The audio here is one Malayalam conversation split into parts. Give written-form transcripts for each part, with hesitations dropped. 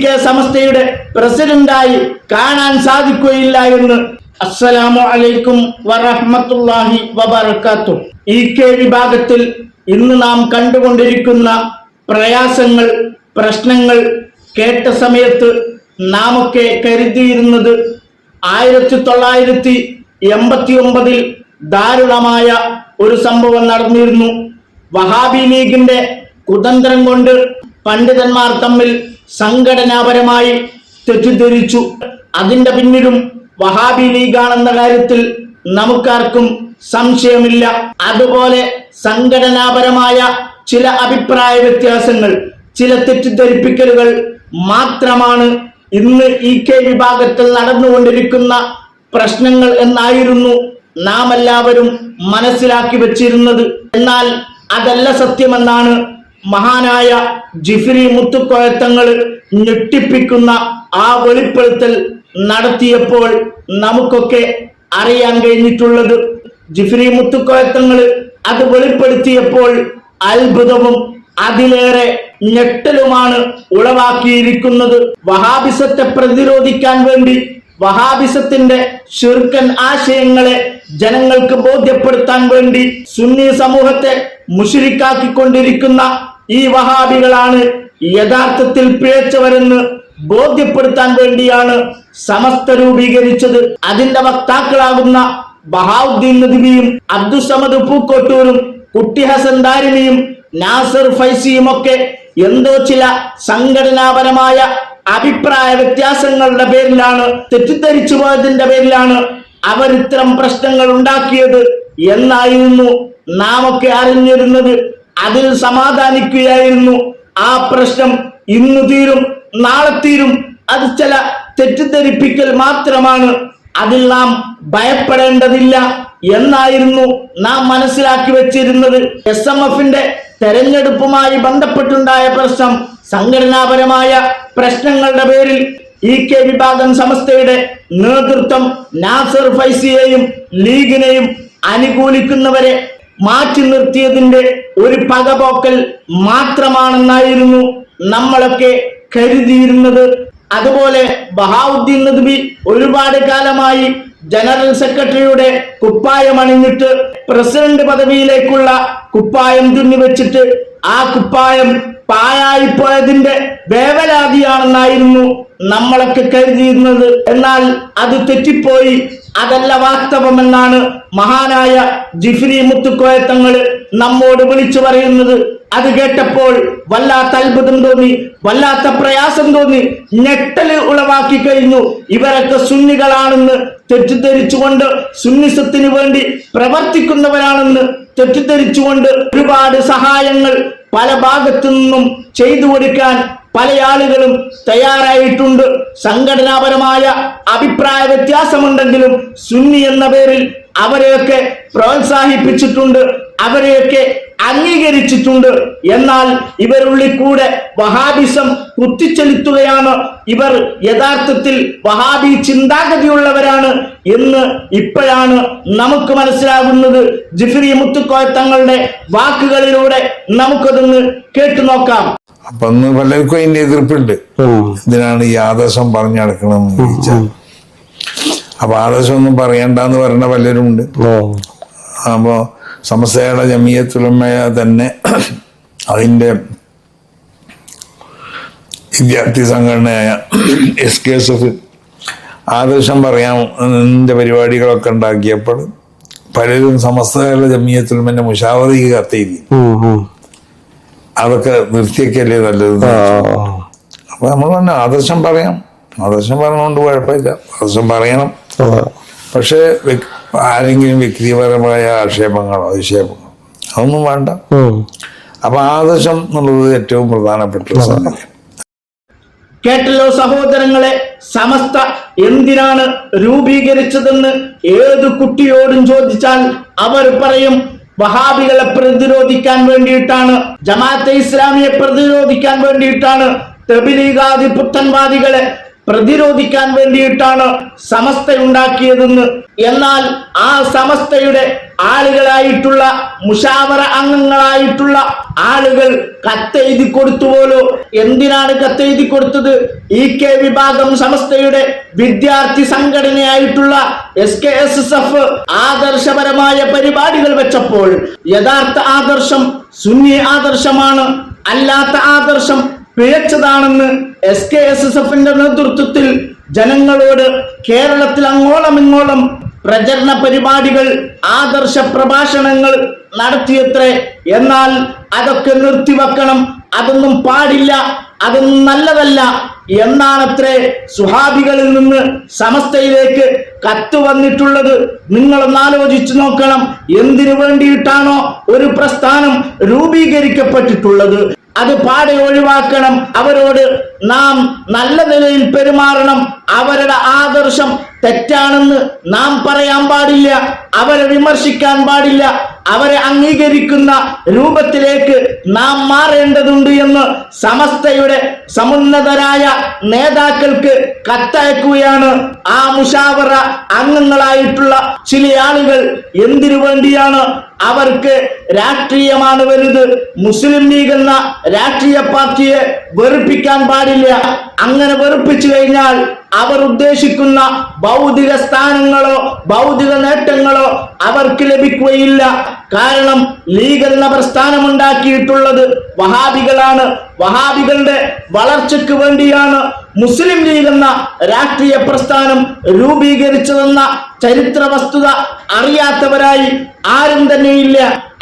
കെ സമസ്തയുടെ പ്രസിഡന്റായി കാണാൻ സാധിക്കുകയില്ല എന്ന്. അസ്സലാമു അലൈക്കും വറഹ്മത്തുള്ളാഹി വബറകാതുഹു. കെ വിഭാഗത്തിൽ ഇന്ന് നാം കണ്ടുകൊണ്ടിരിക്കുന്ന പ്രയാസങ്ങൾ, പ്രശ്നങ്ങൾ കേട്ട സമയത്ത് നാം ഒക്കെ കരുതിയിരുന്നത് 1989 ദാരുണമായ ഒരു സംഭവം നടന്നിരുന്നു. വഹാബി ലീഗിന്റെ കുതന്ത്രം കൊണ്ട് പണ്ഡിതന്മാർ തമ്മിൽ സംഘടനാപരമായി തെറ്റിദ്ധരിച്ചു. അതിന്റെ പിന്നിലും വഹാബി ലീഗാണെന്ന കാര്യത്തിൽ നമുക്കാർക്കും സംശയമില്ല. അതുപോലെ സംഘടനാപരമായ ചില അഭിപ്രായ വ്യത്യാസങ്ങൾ, ചില തെറ്റിദ്ധരിപ്പിക്കലുകൾ മാത്രമാണ് ഇന്ന് കെ വിഭാഗത്തിൽ നടന്നുകൊണ്ടിരിക്കുന്ന പ്രശ്നങ്ങൾ എന്നായിരുന്നു നാം എല്ലാവരും മനസ്സിലാക്കി വെച്ചിരുന്നത്. എന്നാൽ അതല്ല സത്യമെന്നാണ് മഹാനായ ജിഫ്രി മുത്തുക്കോയത്തങ്ങൾ ഞെട്ടിപ്പിക്കുന്ന ആ വെളിപ്പെടുത്തൽ നടത്തിയപ്പോൾ നമുക്കൊക്കെ അറിയാൻ കഴിഞ്ഞിട്ടുള്ളത്. ജിഫ്രി മുത്തുക്കോയത്തങ്ങൾ അത് വെളിപ്പെടുത്തിയപ്പോൾ അത്ഭുതവും അതിലേറെ ഞെട്ടലുമാണ് ഉളവാക്കിയിരിക്കുന്നത്. വഹാബിസത്തെ പ്രതിരോധിക്കാൻ വേണ്ടി, വഹാബിസത്തിന്റെ ശിർക്കൻ ആശയങ്ങളെ ജനങ്ങൾക്ക് ബോധ്യപ്പെടുത്താൻ വേണ്ടി സുന്നി സമൂഹത്തെ മുശ്രിക്കാക്കിക്കൊണ്ടിരിക്കുന്ന ഈ വഹാബികളാണ് യഥാർത്ഥത്തിൽ പിഴച്ചവരെന്ന് ബോധ്യപ്പെടുത്താൻ വേണ്ടിയാണ് സമസ്ത രൂപീകരിച്ചത്. അതിന്റെ വക്താക്കളാകുന്ന ബഹാവുദ്ദീൻ നദ്വിയും അബ്ദുസമദ് പൂക്കോട്ടൂരും കുട്ടി ഹസൻ ദാരിമിയും നാസർ ഫൈസിയും ഒക്കെ എന്തോ ചില സംഘടനാപരമായ അഭിപ്രായ വ്യത്യാസങ്ങളുടെ പേരിലാണ്, തെറ്റിദ്ധരിച്ചു പോയതിന്റെ പേരിലാണ് അവർ ഇത്തരം പ്രശ്നങ്ങൾ ഉണ്ടാക്കിയത് എന്നായിരുന്നു നാം ഒക്കെ അറിഞ്ഞിരുന്നത്. അതിൽ സമാധാനിക്കുകയായിരുന്നു. ആ പ്രശ്നം ഇന്ന് തീരും, നാളെ തീരും, അത് ചില തെറ്റിദ്ധരിപ്പിക്കൽ മാത്രമാണ്, അതിൽ നാം ഭയപ്പെടേണ്ടതില്ല എന്നായിരുന്നു നാം മനസ്സിലാക്കി വെച്ചിരുന്നത്. SMFന്റെ തെരഞ്ഞെടുപ്പുമായി ബന്ധപ്പെട്ടുണ്ടായ പ്രശ്നം, സംഘടനാപരമായ പ്രശ്നങ്ങളുടെ പേരിൽ കെ വിഭാഗം സമസ്തയുടെ നേതൃത്വം നാസർ ഫൈസിയെയും ലീഗിനെയും അനുകൂലിക്കുന്നവരെ മാറ്റി നിർത്തിയതിന്റെ ഒരു പകപോക്കൽ മാത്രമാണെന്നായിരുന്നു നമ്മളൊക്കെ കരുതിയിരുന്നത്. അതുപോലെ ബഹാവുദ്ദീൻ നദ്വി ഒരുപാട് കാലമായി ജനറൽ സെക്രട്ടറിയുടെ കുപ്പായം അണിഞ്ഞിട്ട് പ്രസിഡന്റ് പദവിയിലേക്കുള്ള കുപ്പായം തുന്നിവെച്ചിട്ട് ആ കുപ്പായം പാഴായിപ്പോയതിന്റെ വേവലാതിയാണെന്നായിരുന്നു നമ്മളൊക്കെ കരുതിയിരുന്നത്. എന്നാൽ അത് തെറ്റിപ്പോയി, അതല്ല വാസ്തവമെന്നാണ് മഹാനായ ജിഫ്രി മുത്തുക്കോയത്തങ്ങൾ നമ്മോട് വിളിച്ചു പറയുന്നത്. അത് കേട്ടപ്പോൾ വല്ലാത്ത അത്ഭുതം തോന്നി, വല്ലാത്ത പ്രയാസം തോന്നി, ഞെട്ടല് ഉളവാക്കി കഴിഞ്ഞു. ഇവരൊക്കെ സുന്നികളാണെന്ന് തെറ്റിദ്ധരിച്ചുകൊണ്ട്, സുന്നിസത്തിന് വേണ്ടി പ്രവർത്തിക്കുന്നവരാണെന്ന് തെറ്റിദ്ധരിച്ചുകൊണ്ട് ഒരുപാട് സഹായങ്ങൾ പല ഭാഗത്തു നിന്നും ചെയ്തു കൊടുക്കാൻ പല ആളുകളും തയ്യാറായിട്ടുണ്ട്. സംഘടനാപരമായ അഭിപ്രായ വ്യത്യാസമുണ്ടെങ്കിലും സുന്നി എന്ന പേരിൽ അവരെയൊക്കെ പ്രോത്സാഹിപ്പിച്ചിട്ടുണ്ട്, അവരെയൊക്കെ അംഗീകരിച്ചിട്ടുണ്ട്. എന്നാൽ ഇവരുള്ളിൽ കൂടെ വഹാബിസം കുത്തിച്ചെലുത്തുകയാണ്. ഇവർ യഥാർത്ഥത്തിൽ വഹാബി ചിന്താഗതിയുള്ളവരാണ് എന്ന് ഇപ്പോഴാണ് നമുക്ക് മനസ്സിലാകുന്നത്. ജിഫ്രി മുത്തുക്കോയത്തങ്ങളുടെ വാക്കുകളിലൂടെ നമുക്കതൊന്ന് കേട്ടു നോക്കാം. അപ്പൊ പലർക്കും അതിന്റെ എതിർപ്പുണ്ട്. ഇതിനാണ് ഈ ആദർശം പറഞ്ഞു നടക്കണമെന്ന് ചോദിച്ചാൽ, അപ്പൊ ആദർശം ഒന്നും പറയണ്ടെന്ന് പറയുന്ന പലരും ഉണ്ട്. അപ്പോ സമസ്തയുടെ ജമിയത്തുൽ ഉലമ തന്നെ അതിന്റെ വിദ്യാർത്ഥി സംഘടനയായ SKSF ആദർശം പറയാന്റെ പരിപാടികളൊക്കെ ഉണ്ടാക്കിയപ്പോൾ പലരും സമസ്തയുടെ ജമിയത്തുൽ ഉലമന്റെ മുശാവറയ്ക്ക് കത്തെഴുതി. അതൊക്കെ നിർത്തിയൊക്കെയല്ലേ നല്ലത്. അപ്പൊ നമ്മൾ തന്നെ ആദർശം പറയാം, ആദർശം പറഞ്ഞുകൊണ്ട് കുഴപ്പമില്ല, ആദർശം പറയണം. പക്ഷെ ആരെങ്കിലും വ്യക്തിപരമായ ആക്ഷേപങ്ങളോ അധിക്ഷേപങ്ങളോ അതൊന്നും വേണ്ട. അപ്പൊ ആദർശം എന്നുള്ളത് ഏറ്റവും പ്രധാനപ്പെട്ട സാധനം. കേട്ടല്ലോ സഹോദരങ്ങളെ, സമസ്ത എന്തിനാണ് രൂപീകരിച്ചതെന്ന് ഏത് കുട്ടിയോടും ചോദിച്ചാൽ അവർ പറയും വഹാബികളെ പ്രതിരോധിക്കാൻ വേണ്ടിയിട്ടാണ്, ജമാഅത്തെ ഇസ്ലാമിയെ പ്രതിരോധിക്കാൻ വേണ്ടിയിട്ടാണ്, തബ്ലീഗാദി പുത്തൻവാദികളെ പ്രതിരോധിക്കാൻ വേണ്ടിയിട്ടാണ് സമസ്തയുണ്ടാക്കിയതെന്ന്. എന്നാൽ ആ സമസ്തയുടെ ആളുകളായിട്ടുള്ള മുഷാവറ അംഗങ്ങളായിട്ടുള്ള ആളുകൾ കത്തെഴുതി കൊടുത്തുപോലോ. എന്തിനാണ് കത്തെഴുതി കൊടുത്തത്? EK വിഭാഗം സമസ്തയുടെ വിദ്യാർത്ഥി സംഘടനയായിട്ടുള്ള SKSSF ആദർശപരമായ പരിപാടികൾ വെച്ചപ്പോൾ യഥാർത്ഥ ആദർശം സുന്നി ആദർശമാണ്, അല്ലാത്ത ആദർശം പിഴച്ചതാണെന്ന് SKSSFന്റെ നേതൃത്വത്തിൽ ജനങ്ങളോട് കേരളത്തിൽ അങ്ങോളം ഇങ്ങോളം പ്രചരണ പരിപാടികൾ, ആദർശ പ്രഭാഷണങ്ങൾ നടത്തിയത്രേ. എന്നാൽ അതൊക്കെ നിർത്തിവെക്കണം, അതൊന്നും പാടില്ല, അതൊന്നും നല്ലതല്ല എന്നാണത്രേ സുഹാബികളിൽ നിന്ന് സമസ്തയിലേക്ക് കത്ത് വന്നിട്ടുള്ളത്. നിങ്ങളൊന്ന് ആലോചിച്ചു നോക്കണം. എന്തിനു വേണ്ടിയിട്ടാണോ ഒരു പ്രസ്ഥാനം രൂപീകരിക്കപ്പെട്ടിട്ടുള്ളത് അത് പാടെ ഒഴിവാക്കണം. അവരോട് നാം നല്ല നിലയിൽ പെരുമാറണം. അവരുടെ ആദർശം തെറ്റാണെന്ന് നാം പറയാൻ പാടില്ല, അവരെ വിമർശിക്കാൻ പാടില്ല. അവരെ അംഗീകരിക്കുന്ന രൂപത്തിലേക്ക് നാം മാറേണ്ടതുണ്ട് എന്ന് സമസ്തയുടെ സമുന്നതരായ നേതാക്കൾക്ക് കത്തയക്കുകയാണ് ആ മുഷാവറ അംഗങ്ങളായിട്ടുള്ള ചില ആളുകൾ. എന്തിനു വേണ്ടിയാണ്? അവർക്ക് രാഷ്ട്രീയമാണ് വലുത്. മുസ്ലിം ലീഗ് എന്ന രാഷ്ട്രീയ പാർട്ടിയെ വെറുപ്പിക്കാൻ പാടില്ല. അങ്ങനെ വെറുപ്പിച്ചു കഴിഞ്ഞാൽ അവർ ഉദ്ദേശിക്കുന്ന ഭൗതിക സ്ഥാനങ്ങളോ ഭൗതിക നേട്ടങ്ങളോ അവർക്ക് ലഭിക്കുകയില്ല. കാരണം ലീഗ് എന്ന പ്രസ്ഥാനം ഉണ്ടാക്കിയിട്ടുള്ളത് വഹാബികളാണ്. വഹാബികളുടെ വളർച്ചയ്ക്ക് വേണ്ടിയാണ് മുസ്ലിം ലീഗ് എന്ന രാഷ്ട്രീയ പ്രസ്ഥാനം രൂപീകരിച്ചതെന്ന ചരിത്ര വസ്തുത അറിയാത്തവരായി ആരും തന്നെയില്ല.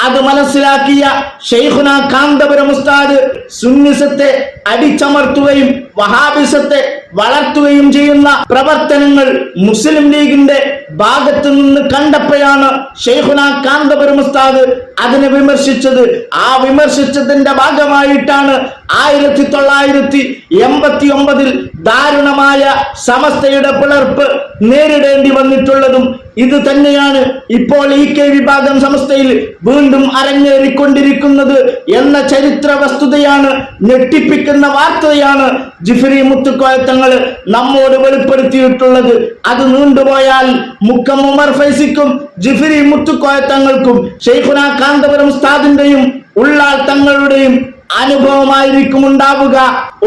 അത് മനസ്സിലാക്കിയ ശൈഖുന കാന്തപുരം ഉസ്താദ് സുന്നിസത്തെ അടിച്ചമർത്തുകയും വഹാബിസത്തെ വളർത്തുകയും ചെയ്യുന്ന പ്രവർത്തനങ്ങൾ മുസ്ലിം ലീഗിന്റെ ഭാഗത്ത് നിന്ന് കണ്ടപ്പോഴാണ് ശൈഖുന കാന്തപുരം ഉസ്താദ് അതിനെ വിമർശിച്ചത്. ആ വിമർശിച്ചതിന്റെ ഭാഗമായിട്ടാണ് 1989 ദാരുണമായ സമസ്തയുടെ പിളർപ്പ് നേരിടേണ്ടി വന്നിട്ടുള്ളതും ഇത് തന്നെയാണ് ഇപ്പോൾ EK വിഭാഗം സമസ്തയിൽ വീണ്ടും അരങ്ങേറിക്കൊണ്ടിരിക്കുന്നത് എന്ന ചരിത്ര വസ്തുതയാണ്, ഞെട്ടിപ്പിക്കുന്ന വാർത്തയാണ് ജിഫ്രി മുത്തുക്കോയത്തങ്ങൾ നമ്മോട് വെളിപ്പെടുത്തിയിട്ടുള്ളത്. അത് നീണ്ടുപോയാൽ മുക്കം ഉമർ ഫൈസിക്കും ജിഫ്രി മുത്തുക്കോയത്തങ്ങൾക്കും ശൈഖുന കാന്തപുരം ഉസ്താദിന്റെയും ഉള്ളാൾ തങ്ങളുടെയും അനുഭവമായിരിക്കും ഉണ്ടാവുക.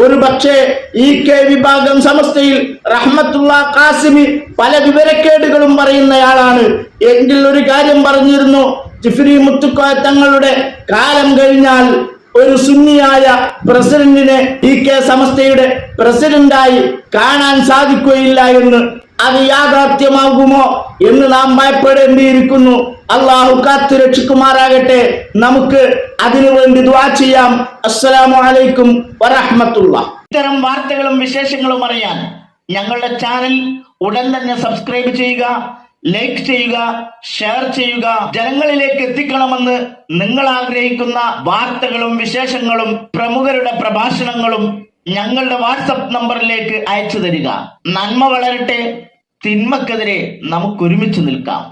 ഒരു പക്ഷേ EK വിഭാഗം സമസ്തയിൽ റഹ്മത്തുള്ള ഖാസിമി പല വിവരക്കേടുകളും പറയുന്നയാളാണ്. എങ്കിൽ ഒരു കാര്യം പറഞ്ഞിരുന്നു, ജിഫ്രി മുത്തുക്കോയ തങ്ങളുടെ കാലം കഴിഞ്ഞാൽ ഒരു സുന്നിയായ പ്രസിഡന്റിനെ EK സമസ്തയുടെ പ്രസിഡന്റായി കാണാൻ സാധിക്കുകയില്ല എന്ന്. അത് യാഥാർത്ഥ്യമാകുമോ എന്ന് നാം ഭയപ്പെടേണ്ടിയിരിക്കുന്നു. അള്ളാഹു കാത്തു രക്ഷിക്കുമാറാകട്ടെ. നമുക്ക് അതിനുവേണ്ടി ദുആ ചെയ്യാം. അസ്സലാമു അലൈക്കും വറഹ്മത്തുള്ളാഹി. ഇത്തരം വാർത്തകളും വിശേഷങ്ങളും അറിയാൻ ഞങ്ങളുടെ ചാനൽ ഉടൻ തന്നെ സബ്സ്ക്രൈബ് ചെയ്യുക, ലൈക്ക് ചെയ്യുക, ഷെയർ ചെയ്യുക. ജനങ്ങളിലേക്ക് എത്തിക്കണമെന്ന് നിങ്ങൾ ആഗ്രഹിക്കുന്ന വാർത്തകളും വിശേഷങ്ങളും പ്രമുഖരുടെ പ്രഭാഷണങ്ങളും ഞങ്ങളുടെ വാട്സപ്പ് നമ്പറിലേക്ക് അയച്ചു തരിക. നന്മ വളരട്ടെ, തിന്മക്കെതിരെ നമുക്ക് ഒരുമിച്ച് നിൽക്കാം.